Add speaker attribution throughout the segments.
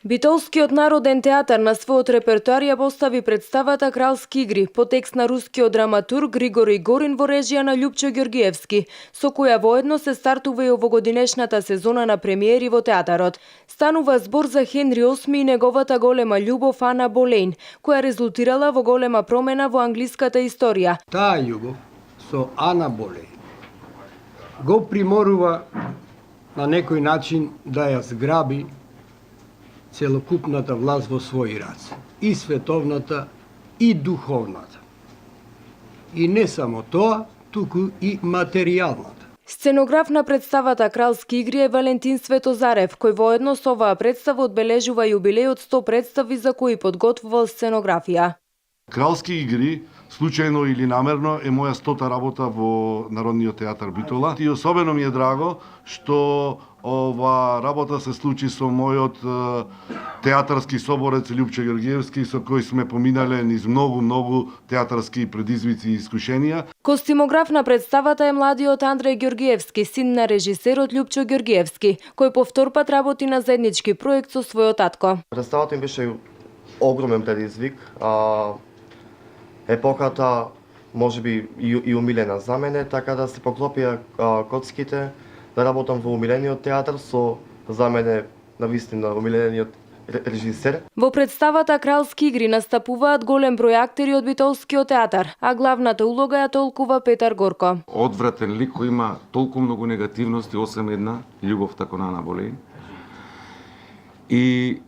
Speaker 1: Битолскиот народен театар на својот репертоар ја постави представата Кралски игри по текст на рускиот драматург Григорий Горин во режија на Љупчо Ѓоргиевски, со која воедно се стартува и овогодинешната сезона на премиери во театарот. Станува збор за Хенри VIII и неговата голема љубов Ана Болейн, која резултирала во голема промена во англиската историја.
Speaker 2: Таа љубов со Ана Болейн го приморува на некој начин да ја зграби целокупната власт во своји раце, и световната, и духовната. И не само тоа, туку и материјалната.
Speaker 1: Сценограф на представата Кралски игри е Валентин Светозарев, кој воедно со оваа представа одбележува јубилеј од 100 представи за кои подготвувал сценографија.
Speaker 3: Кралски игри, случајно или намерно, е моја 100-та работа во Народниот театар Битола. И особено ми е драго што ова работа се случи со мојот театарски соборец Љупчо Ѓоргиевски, со кој сме поминале низ многу театарски предизвици и искушенија.
Speaker 1: Костимограф на представата е младиот Андреј Ѓоргиевски, син на режисерот Љупчо Ѓоргиевски, кој по втор пат работи на заеднички проект со својот татко.
Speaker 4: Представата им беше огромен предизвик. Епоката можеби и умилена за мене, така да се поклопија коцките да работам во умилениот театар со за мене навистина умилениот режисер.
Speaker 1: Во представата Кралски игри настапуваат голем број актери од Битолскиот театар, а главната улога ја толкува Петар Горко.
Speaker 5: Одвратен лик кој има толку многу негативности, освен една, љубовта кон Ана Болейн. И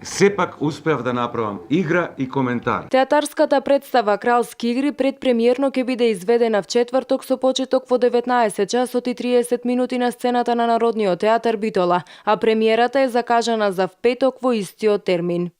Speaker 5: сепак успеав да направам игра и коментар.
Speaker 1: Театарската представа Кралски игри предпремиерно ќе биде изведена в четврток со почеток во 19 часот и 30 минути на сцената на Народниот театар Битола, а премиерата е закажана за в петок во истиот термин.